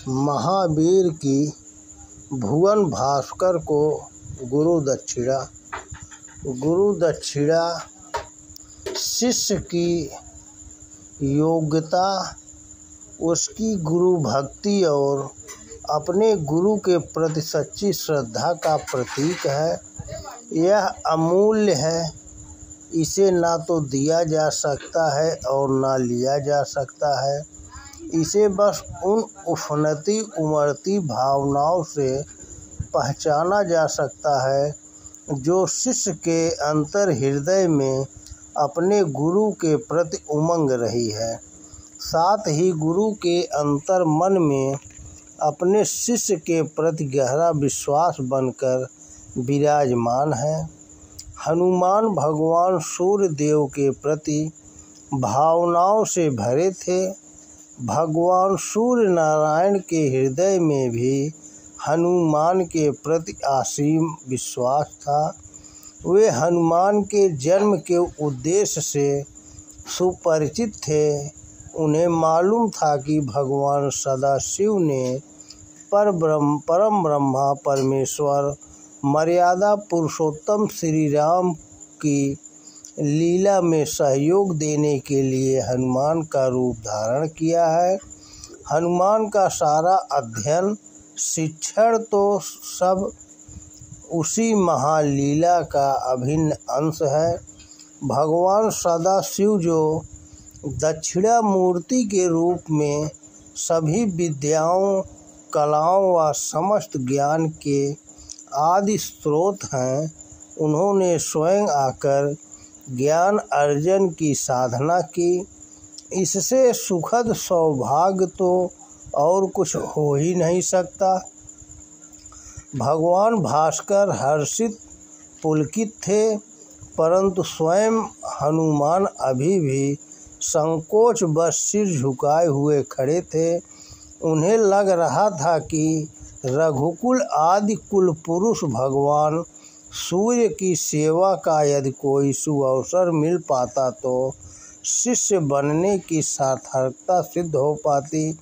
महावीर की भुवन भास्कर को गुरु दक्षिणा। गुरु दक्षिणा शिष्य की योग्यता, उसकी गुरु भक्ति और अपने गुरु के प्रति सच्ची श्रद्धा का प्रतीक है। यह अमूल्य है, इसे ना तो दिया जा सकता है और ना लिया जा सकता है। इसे बस उन उन्नति उमड़ती भावनाओं से पहचाना जा सकता है जो शिष्य के अंतर हृदय में अपने गुरु के प्रति उमंग रही है, साथ ही गुरु के अंतर मन में अपने शिष्य के प्रति गहरा विश्वास बनकर विराजमान है। हनुमान भगवान सूर्य देव के प्रति भावनाओं से भरे थे। भगवान सूर्य नारायण के हृदय में भी हनुमान के प्रति असीम विश्वास था। वे हनुमान के जन्म के उद्देश्य से सुपरिचित थे। उन्हें मालूम था कि भगवान सदाशिव ने परम ब्रह्मा परमेश्वर मर्यादा पुरुषोत्तम श्री राम की लीला में सहयोग देने के लिए हनुमान का रूप धारण किया है। हनुमान का सारा अध्ययन शिक्षण तो सब उसी महालीला का अभिन्न अंश है। भगवान सदाशिव जो दक्षिणा मूर्ति के रूप में सभी विद्याओं, कलाओं व समस्त ज्ञान के आदि स्रोत हैं, उन्होंने स्वयं आकर ज्ञान अर्जन की साधना की। इससे सुखद सौभाग्य तो और कुछ हो ही नहीं सकता। भगवान भास्कर हर्षित पुलकित थे, परंतु स्वयं हनुमान अभी भी संकोच बस सिर झुकाए हुए खड़े थे। उन्हें लग रहा था कि रघुकुल आदि कुल पुरुष भगवान सूर्य की सेवा का यदि कोई सुअवसर मिल पाता तो शिष्य बनने की सार्थकता सिद्ध हो पाती।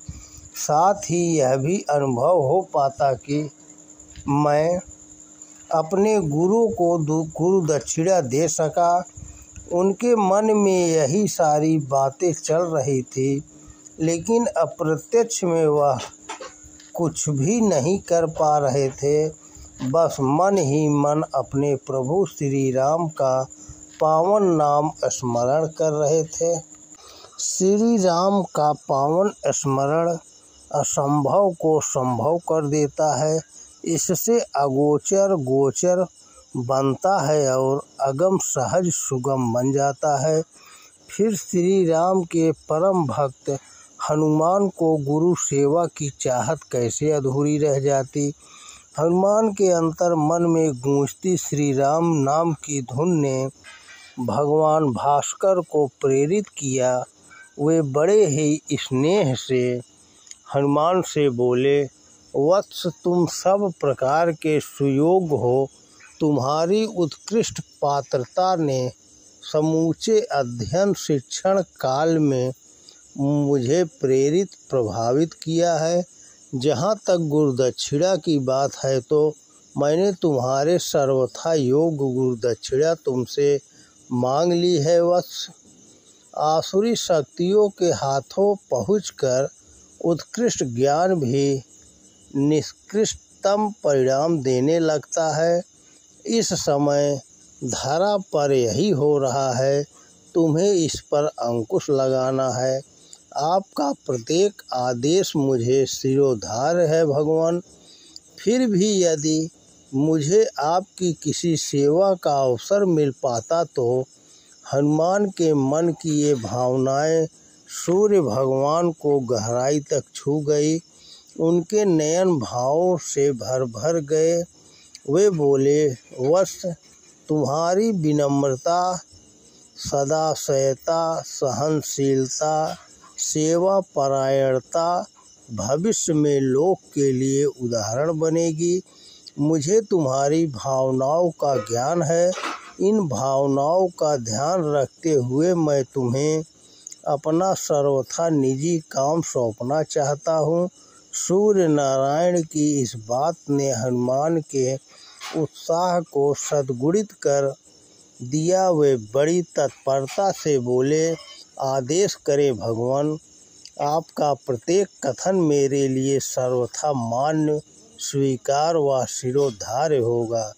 साथ ही यह भी अनुभव हो पाता कि मैं अपने गुरु को गुरु दक्षिणा दे सका। उनके मन में यही सारी बातें चल रही थी, लेकिन अप्रत्यक्ष में वह कुछ भी नहीं कर पा रहे थे। बस मन ही मन अपने प्रभु श्री राम का पावन नाम स्मरण कर रहे थे। श्री राम का पावन स्मरण असंभव को संभव कर देता है। इससे अगोचर गोचर बनता है और अगम सहज सुगम बन जाता है। फिर श्री राम के परम भक्त हनुमान को गुरु सेवा की चाहत कैसे अधूरी रह जाती। हनुमान के अंतर मन में गूंजती श्री राम नाम की धुन ने भगवान भास्कर को प्रेरित किया। वे बड़े ही स्नेह से हनुमान से बोले, वत्स तुम सब प्रकार के सुयोग्य हो। तुम्हारी उत्कृष्ट पात्रता ने समूचे अध्ययन शिक्षण काल में मुझे प्रेरित प्रभावित किया है। जहाँ तक गुरुदक्षिणा की बात है तो मैंने तुम्हारे सर्वथा योग्य गुरुदक्षिणा तुमसे मांग ली है वत्स। आसुरी शक्तियों के हाथों पहुंचकर उत्कृष्ट ज्ञान भी निकृष्टतम परिणाम देने लगता है। इस समय धरा पर यही हो रहा है। तुम्हें इस पर अंकुश लगाना है। आपका प्रत्येक आदेश मुझे शिरोधार्य है भगवान। फिर भी यदि मुझे आपकी किसी सेवा का अवसर मिल पाता तो हनुमान के मन की ये भावनाएं सूर्य भगवान को गहराई तक छू गई। उनके नयन भावों से भर भर गए। वे बोले, वत्स तुम्हारी विनम्रता, सदाशयता, सहनशीलता, सेवा परायणता भविष्य में लोक के लिए उदाहरण बनेगी। मुझे तुम्हारी भावनाओं का ज्ञान है। इन भावनाओं का ध्यान रखते हुए मैं तुम्हें अपना सर्वथा निजी काम सौंपना चाहता हूँ। सूर्य नारायण की इस बात ने हनुमान के उत्साह को सद्गुणित कर दिया। वे बड़ी तत्परता से बोले, आदेश करें भगवान, आपका प्रत्येक कथन मेरे लिए सर्वथा मान्य, स्वीकार व शिरोधार्य होगा।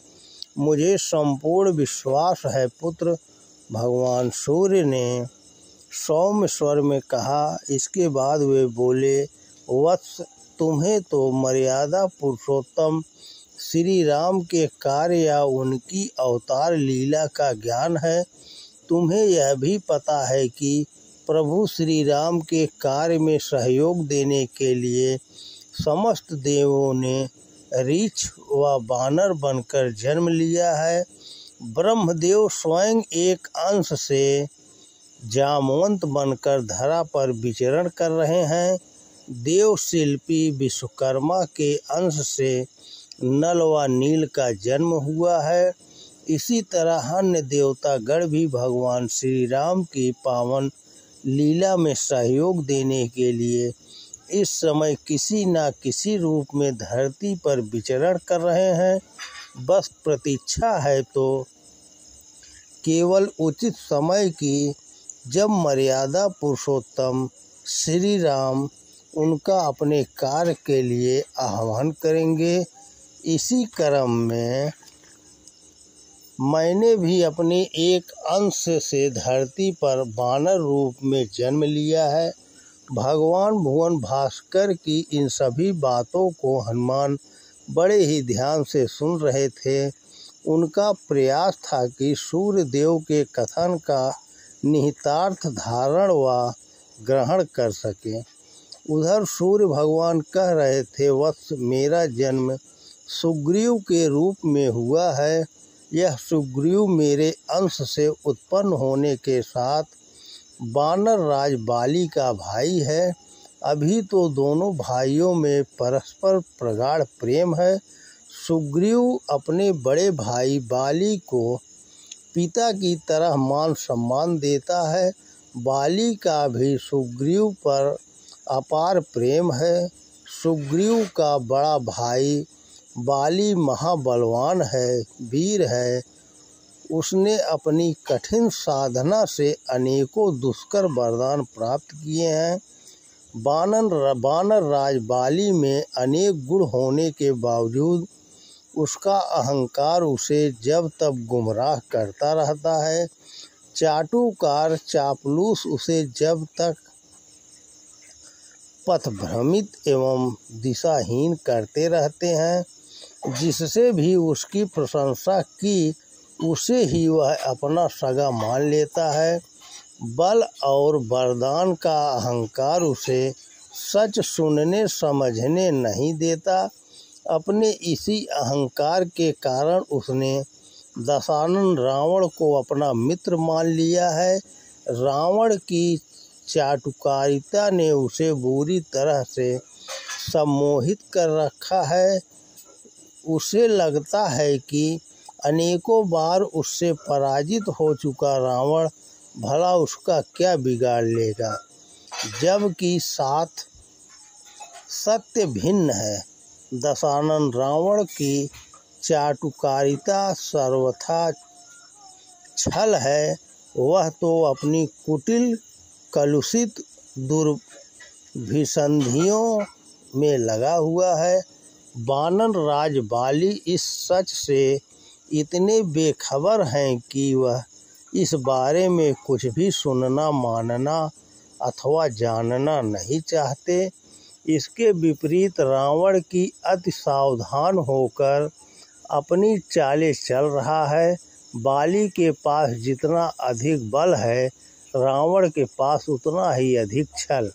मुझे संपूर्ण विश्वास है पुत्र। भगवान सूर्य ने सौम्य स्वर में कहा। इसके बाद वे बोले, वत्स, तुम्हें तो मर्यादा पुरुषोत्तम श्री राम के कार्य या उनकी अवतार लीला का ज्ञान है। तुम्हें यह भी पता है कि प्रभु श्री राम के कार्य में सहयोग देने के लिए समस्त देवों ने रीछ व बानर बनकर जन्म लिया है। ब्रह्मदेव स्वयं एक अंश से जामवंत बनकर धरा पर विचरण कर रहे हैं। देव शिल्पी विश्वकर्मा के अंश से नल व नील का जन्म हुआ है। इसी तरह अन्य देवतागण भी भगवान श्री राम की पावन लीला में सहयोग देने के लिए इस समय किसी न किसी रूप में धरती पर विचरण कर रहे हैं। बस प्रतीक्षा है तो केवल उचित समय की, जब मर्यादा पुरुषोत्तम श्री राम उनका अपने कार्य के लिए आह्वान करेंगे। इसी क्रम में मैंने भी अपने एक अंश से धरती पर वानर रूप में जन्म लिया है। भगवान भुवन भास्कर की इन सभी बातों को हनुमान बड़े ही ध्यान से सुन रहे थे। उनका प्रयास था कि सूर्य देव के कथन का निहितार्थ धारण व ग्रहण कर सकें। उधर सूर्य भगवान कह रहे थे, वत्स, मेरा जन्म सुग्रीव के रूप में हुआ है। यह सुग्रीव मेरे अंश से उत्पन्न होने के साथ वानर राज बाली का भाई है। अभी तो दोनों भाइयों में परस्पर प्रगाढ़ प्रेम है। सुग्रीव अपने बड़े भाई बाली को पिता की तरह मान सम्मान देता है। बाली का भी सुग्रीव पर अपार प्रेम है। सुग्रीव का बड़ा भाई बाली महाबलवान है, वीर है। उसने अपनी कठिन साधना से अनेकों दुष्कर वरदान प्राप्त किए हैं। वानर राज बाली में अनेक गुण होने के बावजूद उसका अहंकार उसे जब तब गुमराह करता रहता है। चाटुकार चापलूस उसे जब तक पथभ्रमित एवं दिशाहीन करते रहते हैं। जिससे भी उसकी प्रशंसा की, उसे ही वह अपना सगा मान लेता है। बल और वरदान का अहंकार उसे सच सुनने समझने नहीं देता। अपने इसी अहंकार के कारण उसने दशानन रावण को अपना मित्र मान लिया है। रावण की चाटुकारिता ने उसे बुरी तरह से सम्मोहित कर रखा है। उसे लगता है कि अनेकों बार उससे पराजित हो चुका रावण भला उसका क्या बिगाड़ लेगा, जबकि साथ सत्य भिन्न है। दशानन रावण की चाटुकारिता सर्वथा छल है। वह तो अपनी कुटिल कलुषित दुर्भिसंधियों में लगा हुआ है। वानर राज बाली इस सच से इतने बेखबर हैं कि वह इस बारे में कुछ भी सुनना, मानना अथवा जानना नहीं चाहते। इसके विपरीत रावण की अति सावधान होकर अपनी चालें चल रहा है। बाली के पास जितना अधिक बल है, रावण के पास उतना ही अधिक छल।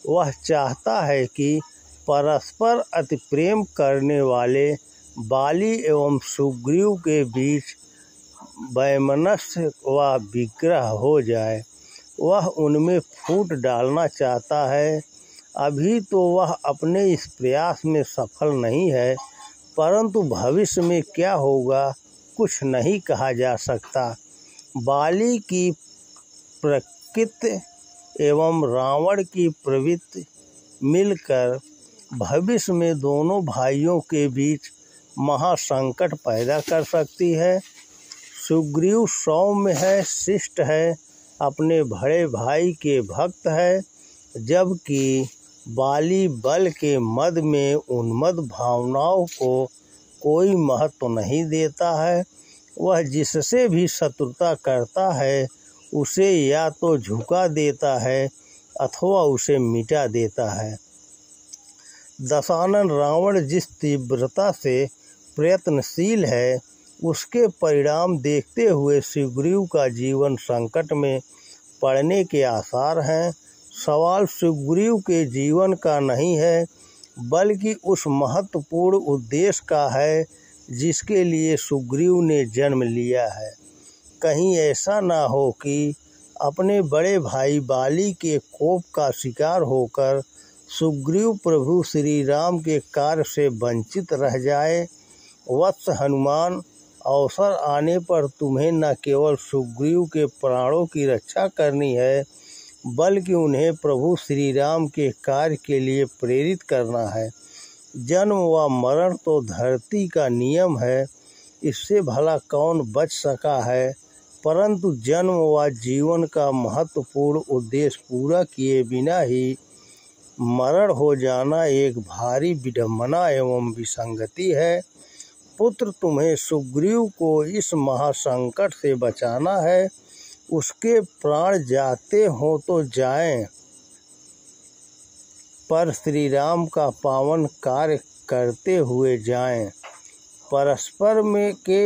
वह चाहता है कि परस्पर अति प्रेम करने वाले बाली एवं सुग्रीव के बीच वैमनस्य व विग्रह हो जाए। वह उनमें फूट डालना चाहता है। अभी तो वह अपने इस प्रयास में सफल नहीं है, परंतु भविष्य में क्या होगा कुछ नहीं कहा जा सकता। बाली की प्रकृति एवं रावण की प्रवृत्ति मिलकर भविष्य में दोनों भाइयों के बीच महासंकट पैदा कर सकती है। सुग्रीव सौम्य है, शिष्ट है, अपने बड़े भाई के भक्त है, जबकि बाली बल के मद में उन्मत्त भावनाओं को कोई महत्व नहीं देता है। वह जिससे भी शत्रुता करता है उसे या तो झुका देता है अथवा उसे मिटा देता है। दशानन रावण जिस तीव्रता से प्रयत्नशील है उसके परिणाम देखते हुए सुग्रीव का जीवन संकट में पड़ने के आसार हैं। सवाल सुग्रीव के जीवन का नहीं है बल्कि उस महत्वपूर्ण उद्देश्य का है जिसके लिए सुग्रीव ने जन्म लिया है। कहीं ऐसा ना हो कि अपने बड़े भाई बाली के कोप का शिकार होकर सुग्रीव प्रभु श्री राम के कार्य से वंचित रह जाए। वत्स हनुमान, अवसर आने पर तुम्हें न केवल सुग्रीव के प्राणों की रक्षा करनी है बल्कि उन्हें प्रभु श्री राम के कार्य के लिए प्रेरित करना है। जन्म व मरण तो धरती का नियम है, इससे भला कौन बच सका है, परंतु जन्म व जीवन का महत्वपूर्ण उद्देश्य पूरा किए बिना ही मरण हो जाना एक भारी विडंबना एवं विसंगति है। पुत्र, तुम्हें सुग्रीव को इस महासंकट से बचाना है। उसके प्राण जाते हों तो जाएं, पर श्री राम का पावन कार्य करते हुए जाएं। परस्पर में के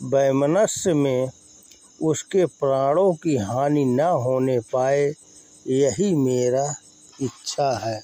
वैमनस्य में उसके प्राणों की हानि न होने पाए, यही मेरा इच्छा है।